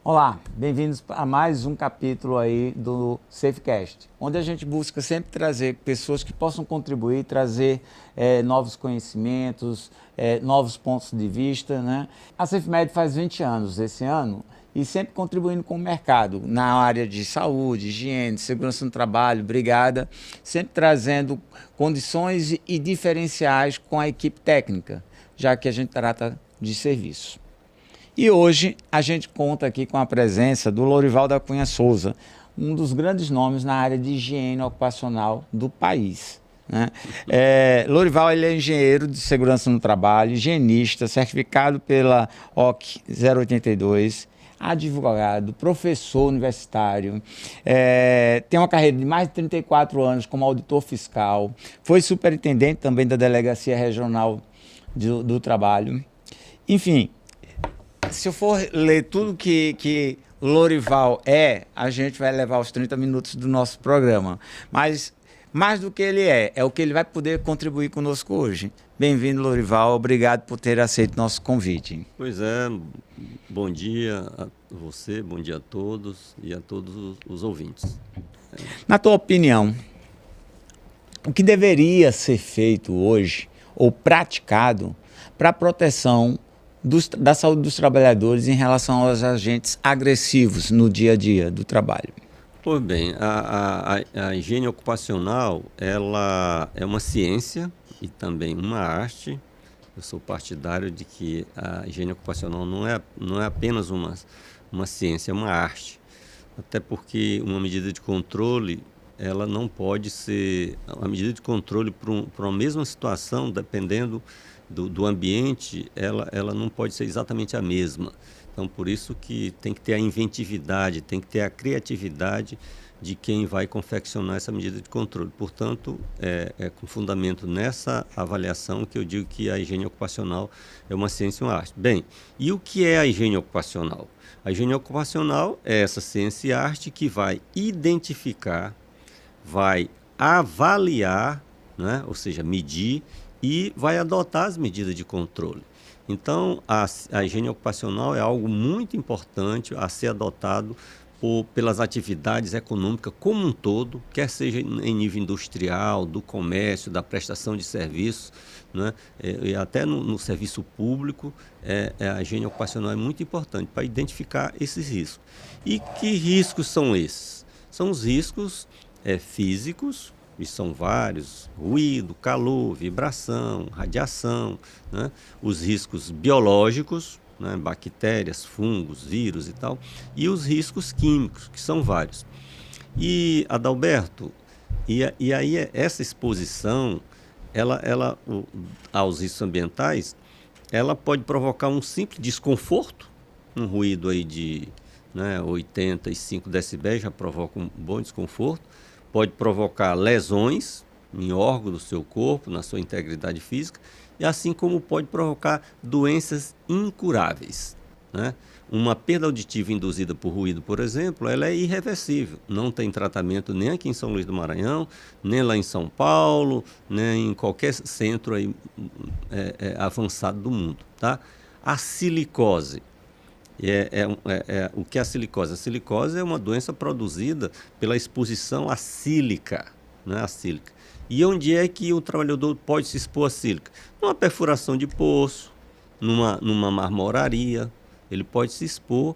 Olá, bem-vindos a mais um capítulo aí do SafeCast, onde a gente busca sempre trazer pessoas que possam contribuir, trazer novos conhecimentos, novos pontos de vista, né? A SafeMed faz 20 anos esse ano e sempre contribuindo com o mercado na área de saúde, higiene, segurança no trabalho, brigada, sempre trazendo condições e diferenciais com a equipe técnica, já que a gente trata de serviço. E hoje a gente conta aqui com a presença do Lorival da Cunha Souza, um dos grandes nomes na área de higiene ocupacional do país. Né? Lorival ele é engenheiro de segurança no trabalho, higienista, certificado pela OC 082, advogado, professor universitário, tem uma carreira de mais de 34 anos como auditor fiscal, foi superintendente também da Delegacia Regional do Trabalho. Enfim, se eu for ler tudo que Lorival a gente vai levar os 30 minutos do nosso programa. Mas, mais do que ele é o que ele vai poder contribuir conosco hoje. Bem-vindo, Lorival. Obrigado por ter aceito nosso convite. Pois é, bom dia a você, bom dia a todos e a todos os ouvintes. Na tua opinião, o que deveria ser feito hoje ou praticado para a proteção da saúde dos trabalhadores em relação aos agentes agressivos no dia a dia do trabalho? Pois bem, a higiene ocupacional, ela é uma ciência e também uma arte. Eu sou partidário de que a higiene ocupacional não é apenas uma ciência, é uma arte. Até porque uma medida de controle, ela não pode ser... A medida de controle para uma mesma situação, dependendo do ambiente, ela não pode ser exatamente a mesma. Então, por isso que tem que ter a inventividade, tem que ter a criatividade de quem vai confeccionar essa medida de controle. Portanto, é com fundamento nessa avaliação que eu digo que a higiene ocupacional é uma ciência e uma arte. Bem, e o que é a higiene ocupacional? A higiene ocupacional é essa ciência e arte que vai identificar, vai avaliar, né? Ou seja, medir, e vai adotar as medidas de controle. Então, a higiene ocupacional é algo muito importante a ser adotado pelas atividades econômicas como um todo, quer seja em nível industrial, do comércio, da prestação de serviços, né? E até no serviço público, a higiene ocupacional é muito importante para identificar esses riscos. E que riscos são esses? São os riscos físicos, e são vários: ruído, calor, vibração, radiação, né? Os riscos biológicos, né? Bactérias, fungos, vírus e tal, e os riscos químicos, que são vários. E, Adalberto, e aí essa exposição, aos riscos ambientais, ela pode provocar um simples desconforto, um ruído aí de 85 decibéis já provoca um bom desconforto, pode provocar lesões em órgãos do seu corpo, na sua integridade física, e assim como pode provocar doenças incuráveis, né? Uma perda auditiva induzida por ruído, por exemplo, ela é irreversível. Não tem tratamento nem aqui em São Luís do Maranhão, nem lá em São Paulo, nem em qualquer centro aí, avançado do mundo. Tá? A silicose. O que é a silicose? A silicose é uma doença produzida pela exposição à sílica, né? A sílica. E onde é que o trabalhador pode se expor à sílica? Numa perfuração de poço, numa marmoraria. Ele pode se expor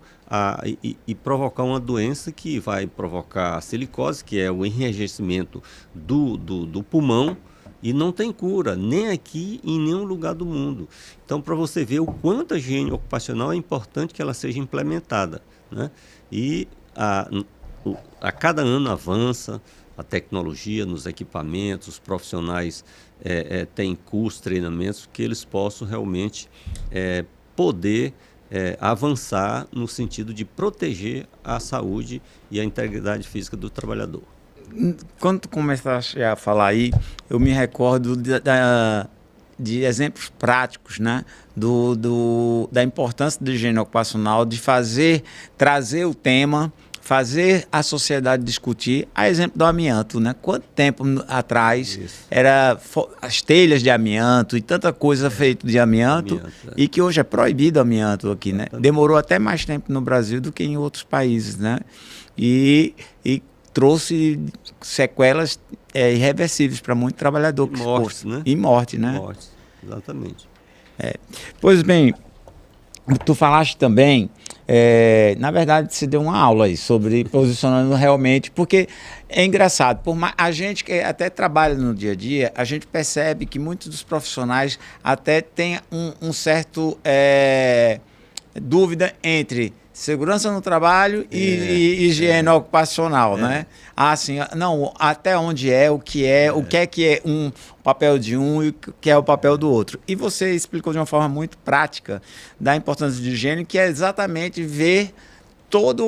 e provocar uma doença que vai provocar a silicose, que é o enrijecimento do pulmão, e não tem cura, nem aqui em nenhum lugar do mundo. Então, para você ver o quanto a higiene ocupacional é importante que ela seja implementada, né? E a cada ano avança a tecnologia nos equipamentos, os profissionais têm cursos, treinamentos, que eles possam realmente poder avançar no sentido de proteger a saúde e a integridade física do trabalhador. Quando tu começaste a falar aí, eu me recordo de exemplos práticos, né? Da importância da higiene ocupacional, de trazer o tema, fazer a sociedade discutir, a exemplo do amianto, né? Quanto tempo atrás era as telhas de amianto e tanta coisa feita de amianto, e que hoje é proibido amianto aqui, né? Demorou até mais tempo no Brasil do que em outros países, né? E trouxe sequelas irreversíveis para muito trabalhador. E mortes, né? E morte, né? Mortes, exatamente. Pois bem, tu falaste também, na verdade você deu uma aula aí sobre posicionamento realmente, porque é engraçado, a gente que até trabalha no dia a dia, a gente percebe que muitos dos profissionais até têm um certo dúvida entre segurança no trabalho e higiene ocupacional, né? Assim, não, até onde o que é um papel de um e o que é o papel do outro. E você explicou de uma forma muito prática da importância de higiene, que é exatamente ver todos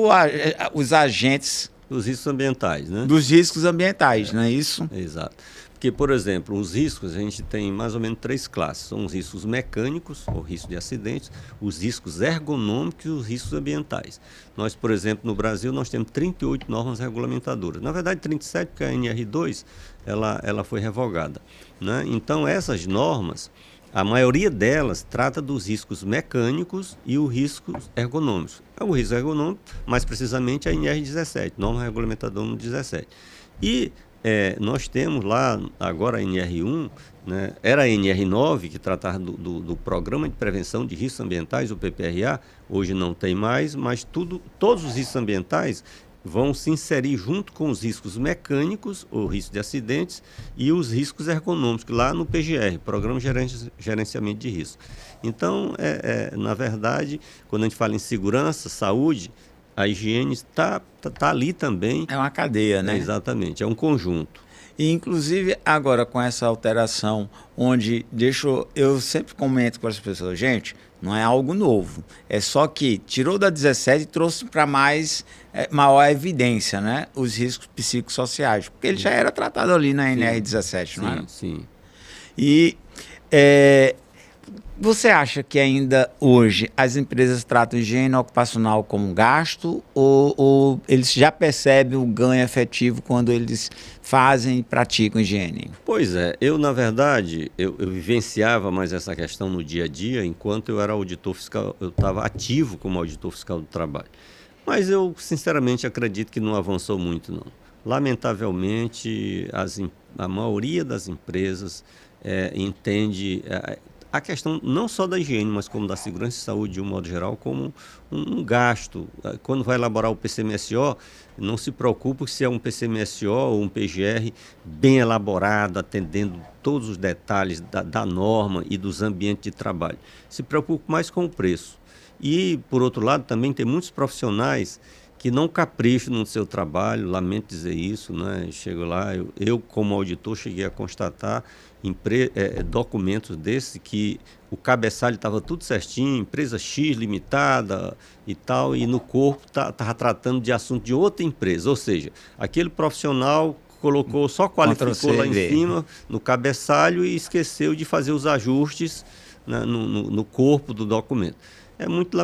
os agentes... Os riscos ambientais, né? Dos riscos ambientais, não é isso? Exato. Porque, por exemplo, os riscos, a gente tem mais ou menos 3 classes. São os riscos mecânicos, ou risco de acidentes, os riscos ergonômicos e os riscos ambientais. Nós, por exemplo, no Brasil, nós temos 38 normas regulamentadoras. Na verdade, 37, porque a NR2 ela foi revogada, né? Então, essas normas, a maioria delas trata dos riscos mecânicos e os riscos ergonômicos. O risco ergonômico, mais precisamente, a NR17, norma regulamentadora número 17. E nós temos lá, agora a NR1, né, era a NR9, que tratava do Programa de Prevenção de Riscos Ambientais, o PPRA, hoje não tem mais, mas todos os riscos ambientais vão se inserir junto com os riscos mecânicos, o risco de acidentes, e os riscos ergonômicos, lá no PGR, Programa de Gerenciamento de Risco. Então, na verdade, quando a gente fala em segurança, saúde, a higiene está ali também. É uma cadeia, né? Exatamente, é um conjunto. E, inclusive, agora com essa alteração, onde eu sempre comento com as pessoas, gente, não é algo novo. É só que tirou da 17 e trouxe para maior evidência, né? Os riscos psicossociais. Porque ele já era tratado ali na NR17, não é? Sim. E você acha que ainda hoje as empresas tratam higiene ocupacional como um gasto ou eles já percebem o ganho efetivo quando eles fazem e praticam higiene? Pois é, na verdade, eu vivenciava mais essa questão no dia a dia, enquanto eu era auditor fiscal, eu estava ativo como auditor fiscal do trabalho. Mas eu, sinceramente, acredito que não avançou muito, não. Lamentavelmente, a maioria das empresas entende a questão não só da higiene, mas como da segurança e saúde de um modo geral, como um gasto. Quando vai elaborar o PCMSO, não se preocupe se é um PCMSO ou um PGR bem elaborado, atendendo todos os detalhes da norma e dos ambientes de trabalho. Se preocupe mais com o preço. E, por outro lado, também tem muitos profissionais que não capricham no seu trabalho, lamento dizer isso, né? Chego lá, eu como auditor cheguei a constatar documentos desses que o cabeçalho estava tudo certinho, empresa X limitada e tal, e no corpo estava tratando de assunto de outra empresa, ou seja, aquele profissional só qualificou lá em cima, no cabeçalho, e esqueceu de fazer os ajustes, né, no corpo do documento. É muito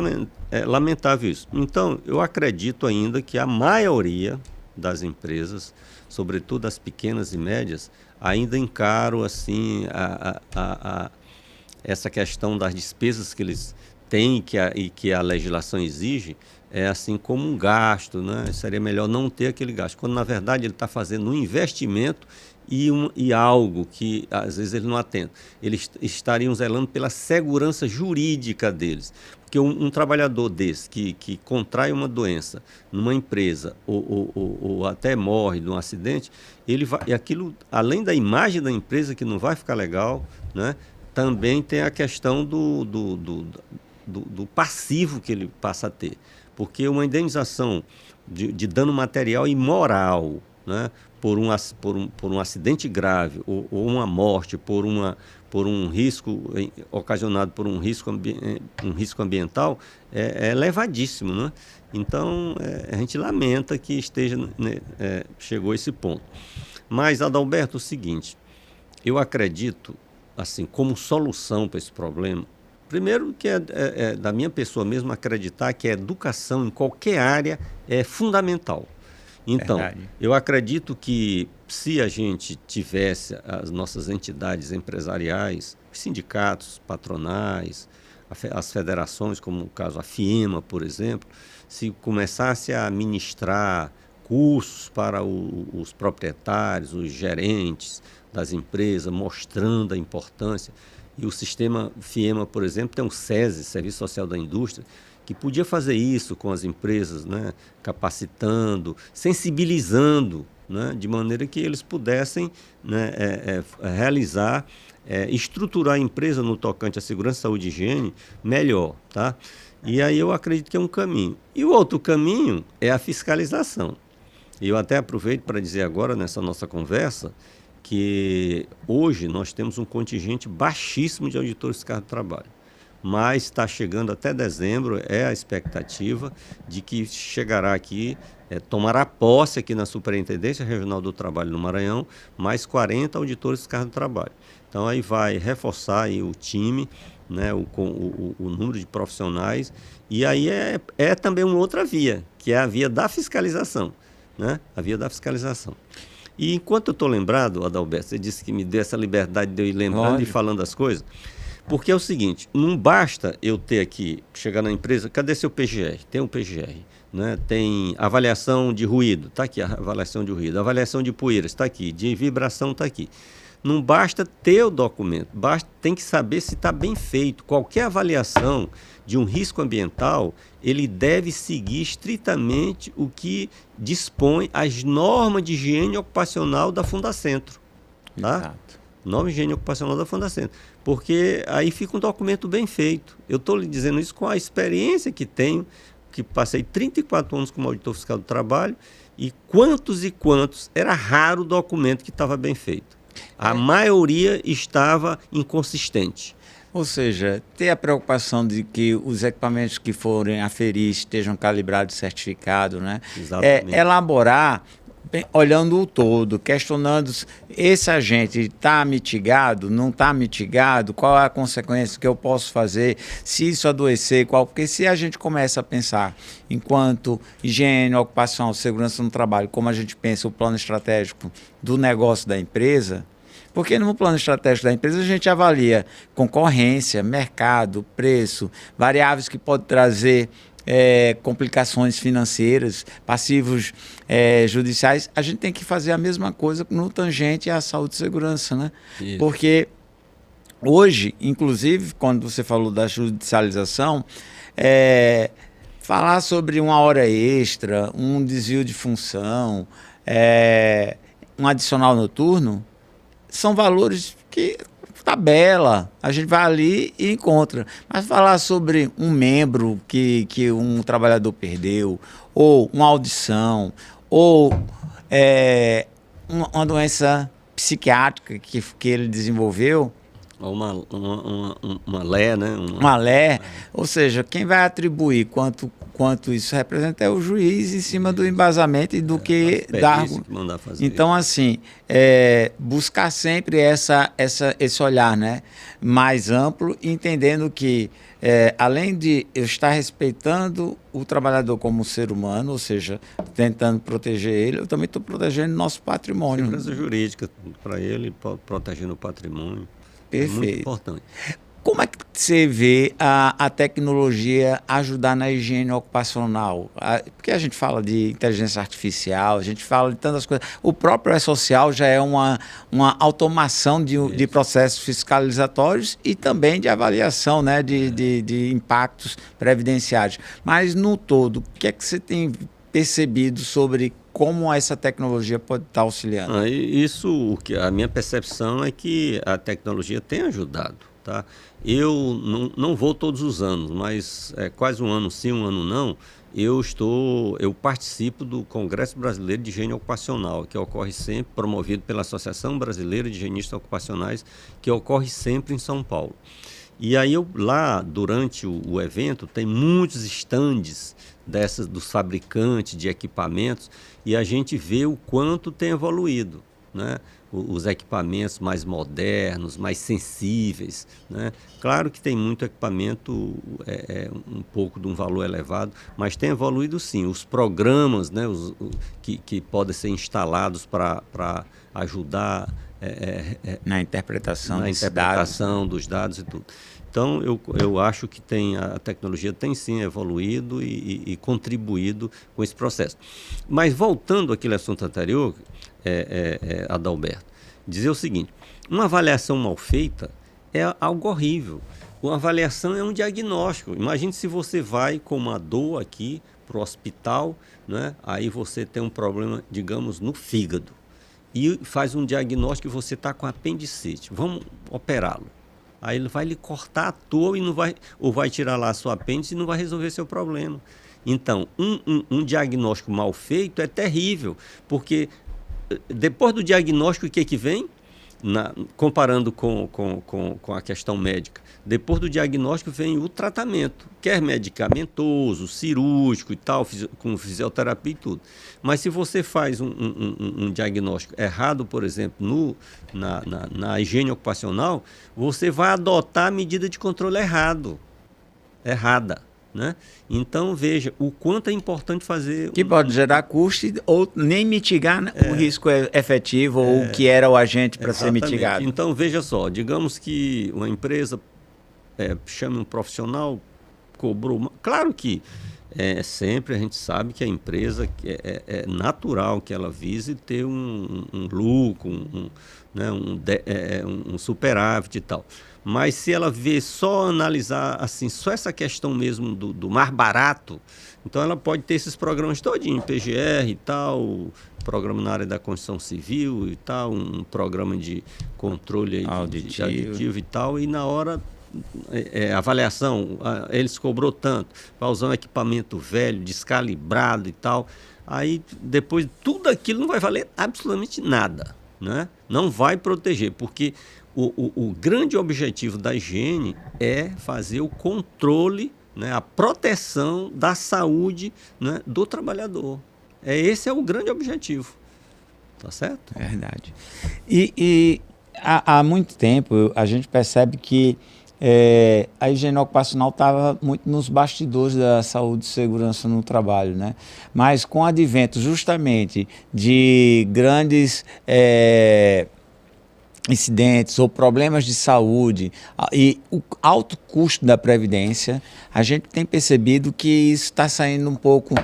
lamentável isso. Então, eu acredito ainda que a maioria das empresas, sobretudo as pequenas e médias, ainda encaram assim, essa questão das despesas que eles têm e que a legislação exige, assim como um gasto, né? Seria melhor não ter aquele gasto, quando na verdade ele está fazendo um investimento e algo que às vezes ele não atenta. Eles estariam zelando pela segurança jurídica deles. Porque um trabalhador desse que contrai uma doença numa empresa ou até morre de um acidente, e aquilo, além da imagem da empresa que não vai ficar legal, né, também tem a questão do passivo que ele passa a ter. Porque uma indenização de dano material e moral, né, por um acidente grave ou uma morte por um risco ocasionado por um risco ambiental é elevadíssimo, né? Então, a gente lamenta que chegou a esse ponto. Mas, Adalberto, é o seguinte, eu acredito, assim, como solução para esse problema, Primeiro que é da minha pessoa mesmo acreditar que a educação em qualquer área é fundamental. Então, Verdade. eu acredito que se a gente tivesse as nossas entidades empresariais, sindicatos, patronais, as federações, como no caso a FIEMA, por exemplo, se começasse a ministrar cursos para os proprietários, os gerentes das empresas, mostrando a importância. E o sistema FIEMA, por exemplo, tem o SESI, Serviço Social da Indústria, que podia fazer isso com as empresas, né, capacitando, sensibilizando, né, de maneira que eles pudessem, né, realizar, estruturar a empresa no tocante à segurança, saúde e higiene melhor. Tá? E aí eu acredito que é um caminho. E o outro caminho é a fiscalização. E eu até aproveito para dizer agora, nessa nossa conversa, que hoje nós temos um contingente baixíssimo de auditores fiscais do trabalho. Mas está chegando até dezembro, é a expectativa de que chegará aqui, tomará posse aqui na Superintendência Regional do Trabalho no Maranhão, mais 40 auditores fiscais do trabalho. Então aí vai reforçar aí o time, né, o número de profissionais, e aí é também uma outra via, que é a via da fiscalização, né? A via da fiscalização. E enquanto eu estou lembrado, Adalberto, você disse que me deu essa liberdade de eu ir lembrando e falando as coisas, porque é o seguinte, não basta eu ter aqui, chegar na empresa, cadê seu PGR? Tem um PGR, né? Tem avaliação de ruído, está aqui a avaliação de ruído, avaliação de poeira, está aqui, de vibração, está aqui. Não basta ter o documento, tem que saber se está bem feito. Qualquer avaliação de um risco ambiental, ele deve seguir estritamente o que dispõe as normas de higiene ocupacional da Fundacentro. Tá? Exato. Norma de higiene ocupacional da Fundacentro. Porque aí fica um documento bem feito. Eu estou lhe dizendo isso com a experiência que tenho, que passei 34 anos como auditor fiscal do trabalho, e quantos era raro o documento que estava bem feito. A maioria estava inconsistente. Ou seja, ter a preocupação de que os equipamentos que forem aferir estejam calibrados e certificados, né? Exatamente. Elaborar, olhando o todo, questionando esse agente está mitigado, não está mitigado, qual é a consequência que eu posso fazer, se isso adoecer, qual, porque se a gente começa a pensar enquanto higiene, ocupação, segurança no trabalho, como a gente pensa o plano estratégico do negócio da empresa, porque no plano estratégico da empresa a gente avalia concorrência, mercado, preço, variáveis que podem trazer complicações financeiras, passivos judiciais. A gente tem que fazer a mesma coisa no tangente à saúde e segurança, né? Isso. Porque hoje, inclusive, quando você falou da judicialização, falar sobre uma hora extra, um desvio de função, um adicional noturno, são valores que tabela, a gente vai ali e encontra. Mas falar sobre um membro que um trabalhador perdeu, ou uma audição, ou uma doença psiquiátrica que ele desenvolveu, uma LE, né? Uma LE, ou seja, quem vai atribuir quanto isso representa é o juiz em cima do embasamento e do que dá. Que mandar fazer. Então, assim, buscar sempre esse olhar, né, mais amplo, entendendo que, além de eu estar respeitando o trabalhador como ser humano, ou seja, tentando proteger ele, eu também estou protegendo nosso patrimônio. Segurança jurídica para ele, protegendo o patrimônio. Perfeito. É muito importante. Como é que você vê a tecnologia ajudar na higiene ocupacional? Porque a gente fala de inteligência artificial, a gente fala de tantas coisas. O próprio E-Social já é uma automação de processos fiscalizatórios e também de avaliação, né, de impactos previdenciários. Mas, no todo, o que é que você tem percebido sobre como essa tecnologia pode estar auxiliando? A minha percepção é que a tecnologia tem ajudado. Tá? Eu não vou todos os anos, mas quase um ano sim, um ano não, eu participo do Congresso Brasileiro de Higiene Ocupacional, que ocorre sempre, promovido pela Associação Brasileira de Higienistas Ocupacionais, que ocorre sempre em São Paulo. E aí lá, durante o evento, tem muitos estandes dos fabricantes de equipamentos e a gente vê o quanto tem evoluído. né? Os equipamentos mais modernos, mais sensíveis, né? Claro que tem muito equipamento um pouco de um valor elevado, mas tem evoluído sim. Os programas, né? Que podem ser instalados para ajudar na interpretação dos dados e tudo. Então, eu acho que a tecnologia tem sim evoluído e contribuído com esse processo. Mas voltando àquele assunto anterior, Adalberto, dizer o seguinte: uma avaliação mal feita é algo horrível. Uma avaliação é um diagnóstico. Imagine se você vai com uma dor aqui para o hospital, né? Aí você tem um problema, digamos, no fígado. E faz um diagnóstico que você está com apendicite. Vamos operá-lo. Aí ele vai lhe cortar à toa ou vai tirar lá a sua apêndice e não vai resolver seu problema. Então, um diagnóstico mal feito é terrível, porque depois do diagnóstico, o que vem? Comparando com a questão médica, depois do diagnóstico vem o tratamento, quer medicamentoso, cirúrgico e tal, com fisioterapia e tudo. Mas se você faz um diagnóstico errado, por exemplo, na higiene ocupacional, você vai adotar a medida de controle errada. Né? Então, veja o quanto é importante fazer... Que pode gerar custo ou nem mitigar o risco efetivo ou o que era o agente para ser mitigado. Então, veja só, digamos que uma empresa chame um profissional, cobrou... Claro que sempre a gente sabe que a empresa é natural que ela vise ter um lucro, um superávit e tal. Mas se ela analisar assim, só essa questão mesmo do mais barato, então ela pode ter esses programas todinho, PGR e tal, programa na área da construção civil e tal, um programa de controle de aditivo e tal, e na hora avaliação, eles cobrou tanto, vai usar um equipamento velho, descalibrado e tal, aí depois tudo aquilo não vai valer absolutamente nada, né? Não vai proteger, porque o grande objetivo da higiene é fazer o controle, né, a proteção da saúde, né, do trabalhador. Esse é o grande objetivo. Tá certo? É verdade. E há muito tempo a gente percebe que a higiene ocupacional estava muito nos bastidores da saúde e segurança no trabalho, né? Mas com o advento justamente de grandes incidentes ou problemas de saúde e o alto custo da previdência, a gente tem percebido que isso está saindo um pouco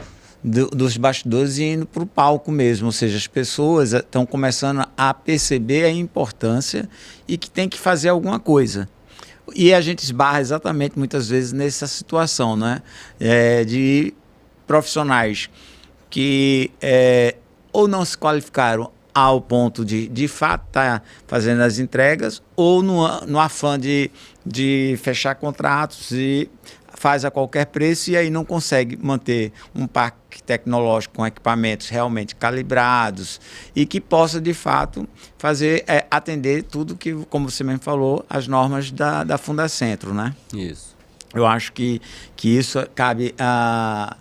dos bastidores e indo para o palco mesmo, ou seja, as pessoas estão começando a perceber a importância e que tem que fazer alguma coisa. E a gente esbarra exatamente muitas vezes nessa situação, né? De profissionais que ou não se qualificaram ao ponto de fato estar fazendo as entregas, ou no afã de fechar contratos e faz a qualquer preço e aí não consegue manter um parque tecnológico com equipamentos realmente calibrados e que possa, de fato, atender tudo que, como você mesmo falou, as normas da Fundacentro, né? Isso. Eu acho que isso cabe a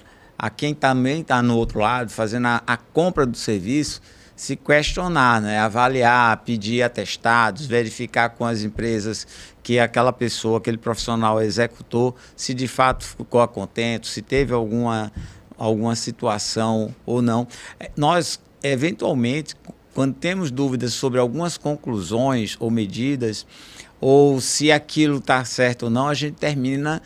quem também está no outro lado, fazendo a compra do serviço, se questionar, né? Avaliar, pedir atestados, verificar com as empresas que aquela pessoa, aquele profissional executou, se de fato ficou contente, se teve alguma situação ou não. Nós, eventualmente, quando temos dúvidas sobre algumas conclusões ou medidas, ou se aquilo está certo ou não, a gente termina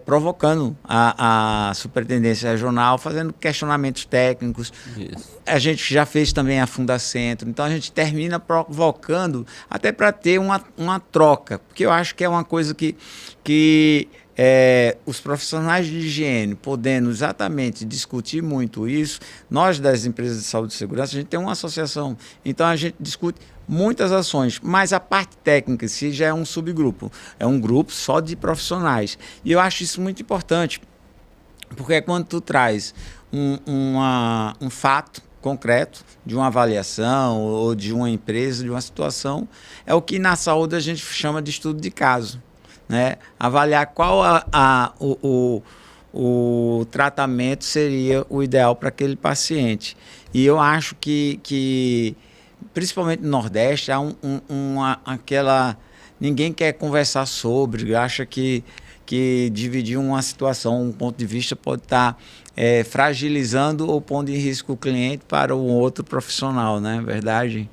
provocando a Superintendência Regional, fazendo questionamentos técnicos. Isso. A gente já fez também a Fundacentro, então a gente termina provocando até para ter uma troca, porque eu acho que é uma coisa que os profissionais de higiene podendo exatamente discutir muito isso, nós das empresas de saúde e segurança, a gente tem uma associação, então a gente discute muitas ações, mas a parte técnica em si já é um subgrupo, é um grupo só de profissionais. E eu acho isso muito importante, porque quando tu traz um fato concreto de uma avaliação ou de uma empresa, de uma situação, é o que na saúde a gente chama de estudo de caso, né? Avaliar qual o tratamento seria o ideal para aquele paciente. E eu acho que principalmente no Nordeste, há aquela... Ninguém quer conversar sobre, acha que dividir uma situação, um ponto de vista pode estar fragilizando ou pondo em risco o cliente para o outro profissional, não é verdade?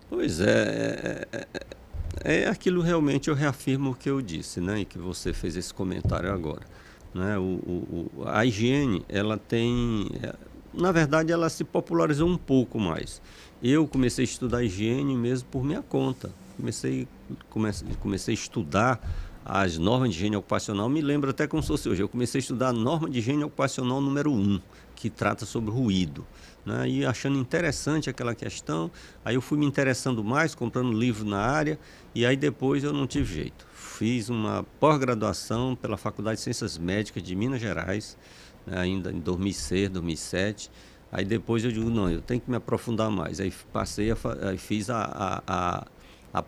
Pois é aquilo realmente eu reafirmo o que eu disse, né? E que você fez esse comentário agora. Né? A higiene, ela tem... na verdade, ela se popularizou um pouco mais. Eu comecei a estudar higiene mesmo por minha conta. Comecei a estudar as normas de higiene ocupacional, me lembro até como se fosse hoje. Eu comecei a estudar a norma de higiene ocupacional número 1, que trata sobre ruído. Né? E achando interessante aquela questão, aí eu fui me interessando mais, comprando livro na área, e aí depois eu não tive jeito. Fiz uma pós-graduação pela Faculdade de Ciências Médicas de Minas Gerais, né, ainda em 2006, 2007. Aí depois eu digo, não, eu tenho que me aprofundar mais. Aí aí fiz a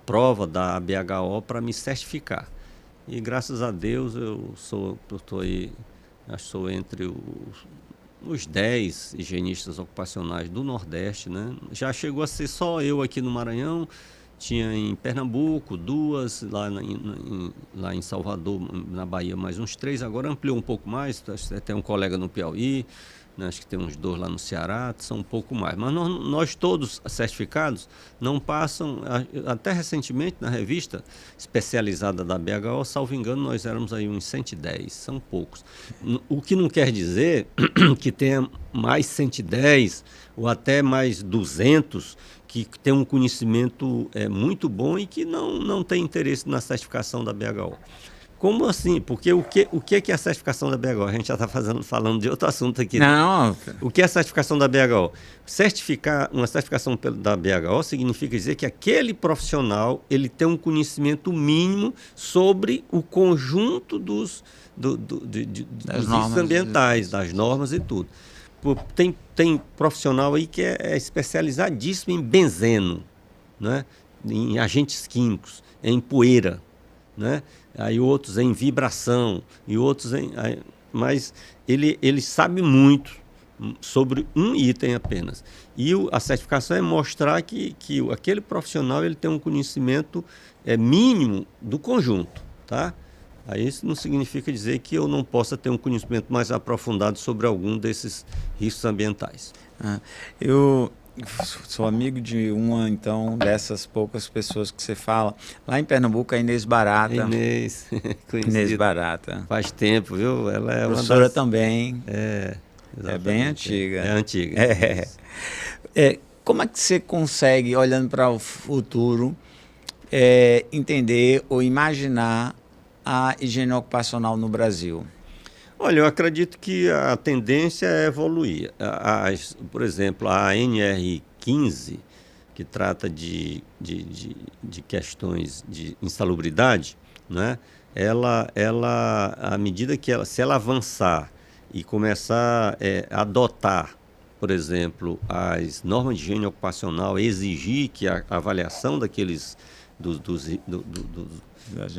prova da BHO para me certificar. E graças a Deus eu estou aí, acho que sou entre os 10 higienistas ocupacionais do Nordeste, né? Já chegou a ser só eu aqui no Maranhão, tinha em Pernambuco 2, lá em Salvador, na Bahia, mais uns 3, agora ampliou um pouco mais, tem um colega no Piauí, né? Acho que tem uns 2 lá no Ceará, são um pouco mais. Mas nós todos certificados não passam, até recentemente na revista especializada da BHO, salvo engano, nós éramos aí uns 110, são poucos. O que não quer dizer que tenha mais 110 ou até mais 200 que tem um conhecimento muito bom e que não tem interesse na certificação da BHO. Como assim? Porque o que é a certificação da BHO? A gente já está falando de outro assunto aqui. Não. O que é a certificação da BHO? Uma certificação da BHO significa dizer que aquele profissional ele tem um conhecimento mínimo sobre o conjunto dos riscos ambientais, das normas e tudo. Tem profissional aí que é especializadíssimo em benzeno, né? Em agentes químicos, em poeira, né? Aí outros em vibração e outros mas ele sabe muito sobre um item apenas. E a certificação é mostrar que aquele profissional ele tem um conhecimento mínimo do conjunto, tá? Aí isso não significa dizer que eu não possa ter um conhecimento mais aprofundado sobre algum desses riscos ambientais. Eu sou amigo de então, dessas poucas pessoas que você fala. Lá em Pernambuco, a Inês Barata. Inês, Inês Barata. Faz tempo, viu? Ela é professora também. É bem antiga. É antiga. Como é que você consegue, olhando para o futuro, entender ou imaginar a higiene ocupacional no Brasil? Olha, eu acredito que a tendência é evoluir. Por exemplo, a NR15, que trata de questões de insalubridade, né? Ela, à medida que se ela avançar e começar a adotar, por exemplo, as normas de higiene ocupacional, exigir que a avaliação daqueles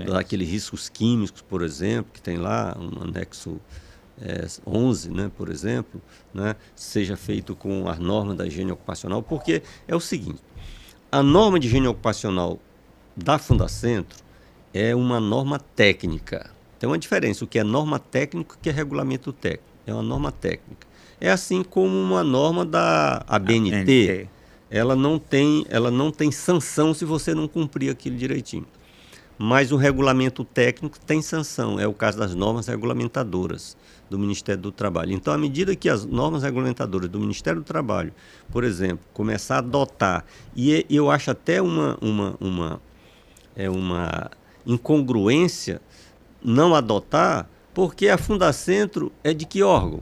daqueles riscos químicos, por exemplo, que tem lá um anexo 11, né, por exemplo, né, seja feito com as normas da higiene ocupacional, porque é o seguinte, a norma de higiene ocupacional da Fundacentro é uma norma técnica. Tem uma diferença, o que é norma técnica e o que é regulamento técnico. É uma norma técnica. É assim como uma norma da ABNT, ela não tem sanção se você não cumprir aquilo direitinho. Mas o regulamento técnico tem sanção, é o caso das normas regulamentadoras do Ministério do Trabalho. Então, à medida que as normas regulamentadoras do Ministério do Trabalho, por exemplo, começar a adotar, e eu acho até uma incongruência não adotar, porque a Fundacentro é de que órgão?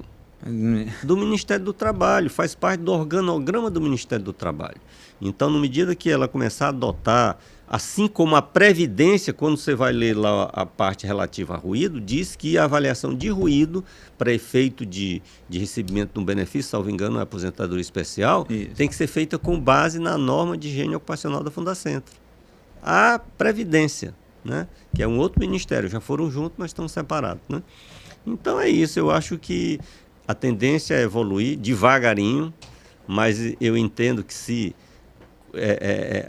Do Ministério do Trabalho, faz parte do organograma do Ministério do Trabalho. Então, na medida que ela começar a adotar, assim como a Previdência, quando você vai ler lá a parte relativa a ruído, diz que a avaliação de ruído para efeito de recebimento de um benefício, salvo engano, a aposentadoria especial, tem que ser feita com base na norma de higiene ocupacional da Fundacentro. A Previdência, né, que é um outro ministério, já foram juntos, mas estão separados, né? Então é isso, eu acho que a tendência é evoluir devagarinho, mas eu entendo que se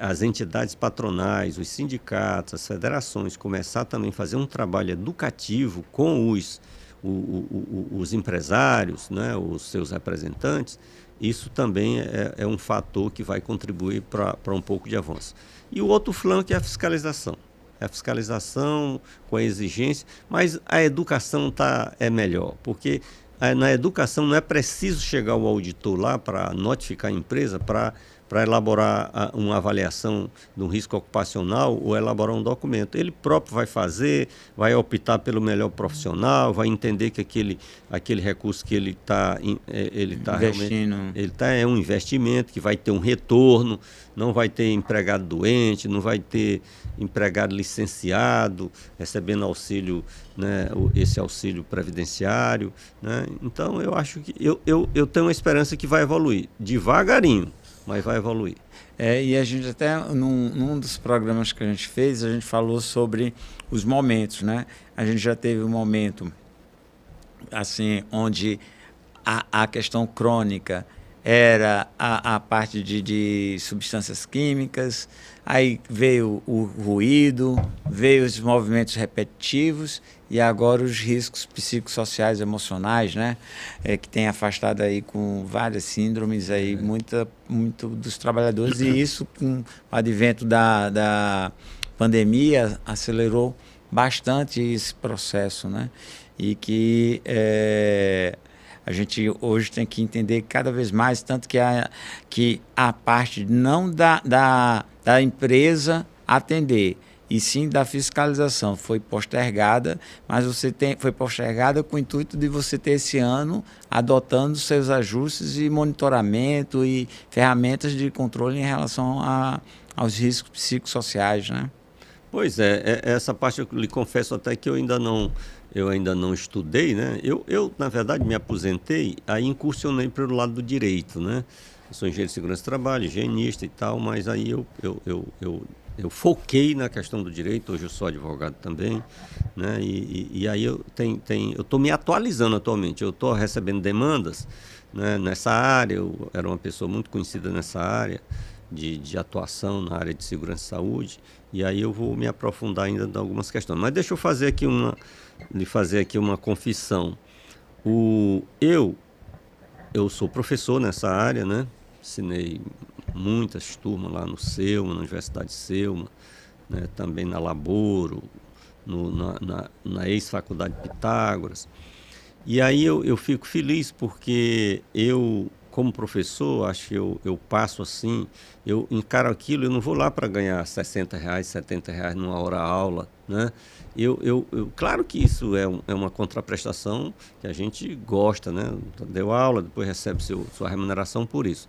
as entidades patronais, os sindicatos, as federações começar também a fazer um trabalho educativo com os empresários, né, os seus representantes, isso também é um fator que vai contribuir para um pouco de avanço. E o outro flanco é a fiscalização. A fiscalização com a exigência, mas a educação é melhor, porque na educação não é preciso chegar o auditor lá para notificar a empresa, para elaborar uma avaliação do risco ocupacional ou elaborar um documento. Ele próprio vai fazer, vai optar pelo melhor profissional, vai entender que aquele recurso que ele está investindo, é um investimento que vai ter um retorno, não vai ter empregado doente, não vai ter empregado licenciado, recebendo auxílio, né, esse auxílio previdenciário, né? Então, eu acho que eu tenho uma esperança que vai evoluir, devagarinho, mas vai evoluir. E a gente até, num dos programas que a gente fez, a gente falou sobre os momentos, né? A gente já teve um momento, assim, onde a questão crônica era a parte de substâncias químicas, aí veio o ruído, veio os movimentos repetitivos e agora os riscos psicossociais emocionais, né? Que tem afastado aí com várias síndromes aí, muito dos trabalhadores, e isso com o advento da pandemia acelerou bastante esse processo, né? E que a gente hoje tem que entender cada vez mais, tanto que a parte não da empresa atender, e sim da fiscalização foi postergada, mas foi postergada com o intuito de você ter esse ano adotando seus ajustes e monitoramento e ferramentas de controle em relação aos riscos psicossociais, né? Pois essa parte eu lhe confesso até que eu ainda não estudei, né? Eu, na verdade, me aposentei, aí incursionei para o lado do direito, né? Eu sou engenheiro de segurança do trabalho, higienista e tal, mas aí eu foquei na questão do direito, hoje eu sou advogado também, né? E aí eu estou me atualizando atualmente, eu estou recebendo demandas, né, nessa área, eu era uma pessoa muito conhecida nessa área, de atuação na área de segurança e saúde, e aí eu vou me aprofundar ainda em algumas questões. Mas deixa eu lhe fazer aqui uma confissão. Eu sou professor nessa área, né? Ensinei muitas turmas lá no Selma, na Universidade de Selma, né? Também na Laboro, na ex-faculdade Pitágoras. E aí eu fico feliz porque como professor, acho que eu passo assim, eu encaro aquilo, eu não vou lá para ganhar R$60, R$70 numa hora aula, né? Claro que isso é uma contraprestação que a gente gosta, né? Deu aula, depois recebe sua remuneração por isso.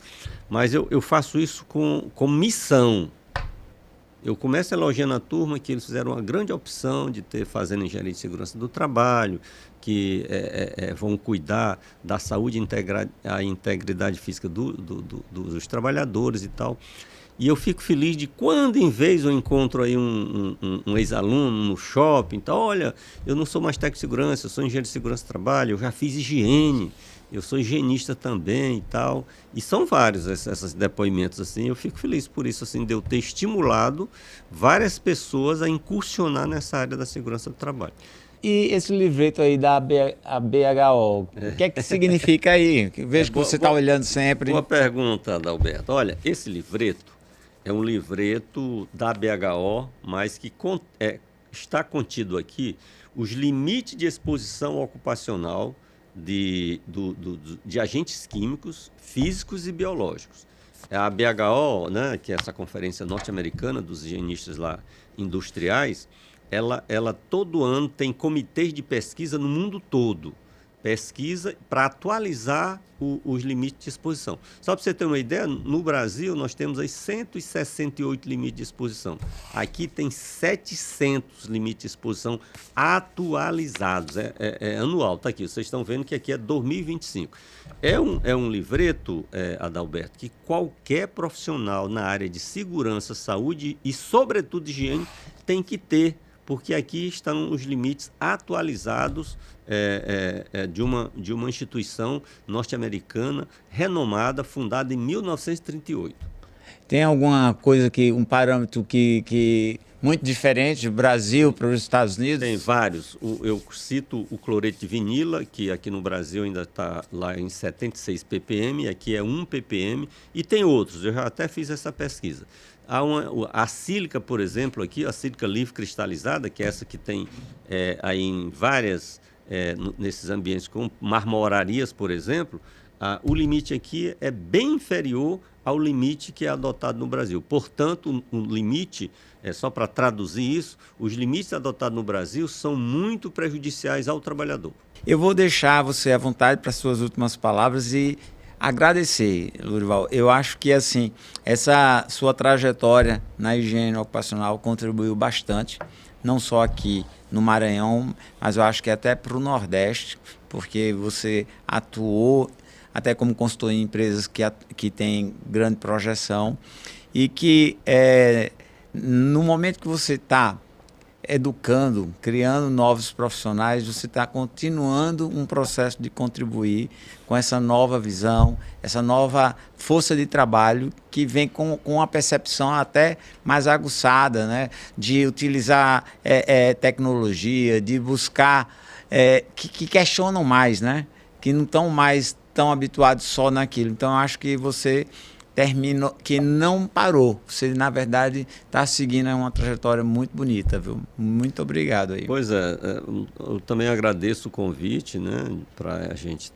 Mas eu faço isso com missão. Eu começo elogiando a turma que eles fizeram uma grande opção de fazendo engenharia de segurança do trabalho, que vão cuidar da saúde e a integridade física dos trabalhadores e tal. E eu fico feliz de quando, em vez, eu encontro aí um ex-aluno no shopping, então, olha, eu não sou mais técnico de segurança, eu sou engenheiro de segurança do trabalho, eu já fiz higiene, eu sou higienista também e tal. E são vários esses depoimentos, assim, eu fico feliz por isso, assim, de eu ter estimulado várias pessoas a incursionar nessa área da segurança do trabalho. E esse livreto aí da BHO, o que é que significa aí? Vejo que você está olhando sempre. Boa pergunta, Adalberto. Olha, esse livreto é um livreto da BHO, mas que está contido aqui os limites de exposição ocupacional de agentes químicos, físicos e biológicos. A BHO, né, que é essa conferência norte-americana dos higienistas lá industriais, ela todo ano tem comitês de pesquisa no mundo todo. Pesquisa para atualizar os limites de exposição. Só para você ter uma ideia, no Brasil nós temos aí 168 limites de exposição. Aqui tem 700 limites de exposição atualizados. É anual, está aqui. Vocês estão vendo que aqui é 2025. É um livreto, Adalberto, que qualquer profissional na área de segurança, saúde e, sobretudo, higiene tem que ter, porque aqui estão os limites atualizados de uma instituição norte-americana renomada, fundada em 1938. Tem alguma coisa um parâmetro que muito diferente do Brasil para os Estados Unidos? Tem vários. Eu cito o cloreto de vinila, que aqui no Brasil ainda está lá em 76 ppm, aqui é 1 ppm, e tem outros, eu já até fiz essa pesquisa. A sílica, por exemplo, aqui, a sílica livre cristalizada, que é essa que tem aí em várias, nesses ambientes como marmorarias, por exemplo, o limite aqui é bem inferior ao limite que é adotado no Brasil. Portanto, o limite, só para traduzir isso, os limites adotados no Brasil são muito prejudiciais ao trabalhador. Eu vou deixar você à vontade para suas últimas palavras e agradecer, Lourival. Eu acho que assim, essa sua trajetória na higiene ocupacional contribuiu bastante, não só aqui no Maranhão, mas eu acho que até para o Nordeste, porque você atuou até como consultor em empresas que têm grande projeção e que no momento que você está educando, criando novos profissionais, você está continuando um processo de contribuir com essa nova visão, essa nova força de trabalho que vem com a percepção até mais aguçada, né? De utilizar tecnologia, de buscar, que questionam mais, né? Que não estão mais tão habituados só naquilo. Então, eu acho que você terminou, que não parou. Você, na verdade, está seguindo uma trajetória muito bonita, viu? Muito obrigado aí. Pois é, eu também agradeço o convite, né, para a gente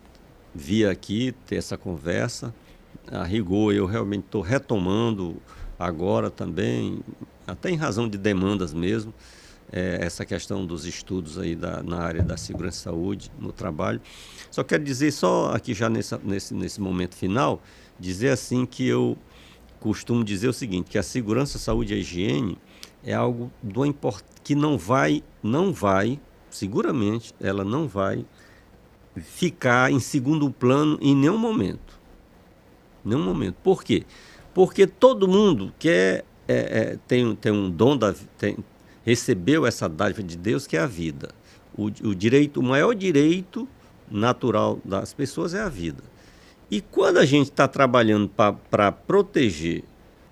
vir aqui ter essa conversa. A rigor, eu realmente estou retomando agora também, até em razão de demandas mesmo, essa questão dos estudos aí na área da segurança e saúde no trabalho. Só quero dizer, só aqui já nesse momento final, dizer assim que eu costumo dizer o seguinte, que a segurança, a saúde e a higiene é algo que não vai, seguramente, ela não vai ficar em segundo plano em nenhum momento. Nenhum momento. Por quê? Porque todo mundo tem um dom recebeu essa dádiva de Deus, que é a vida. O maior direito natural das pessoas é a vida. E quando a gente está trabalhando para proteger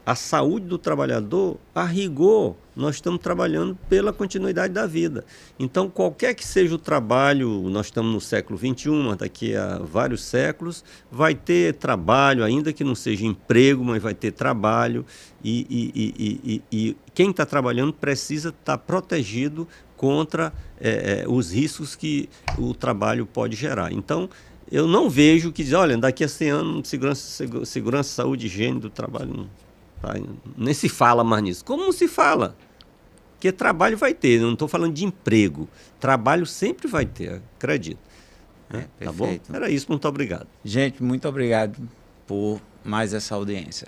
a saúde do trabalhador, a rigor, nós estamos trabalhando pela continuidade da vida. Então, qualquer que seja o trabalho, nós estamos no século XXI, mas daqui a vários séculos, vai ter trabalho, ainda que não seja emprego, mas vai ter trabalho. E quem está trabalhando precisa estar protegido contra os riscos que o trabalho pode gerar. Então, eu não vejo que diz, olha, daqui a 100 anos, segurança, saúde e higiene do trabalho, nem se fala mais nisso. Como não se fala? Porque trabalho vai ter, não estou falando de emprego. Trabalho sempre vai ter, acredito. Tá bom? Era isso, muito obrigado. Gente, muito obrigado por mais essa audiência.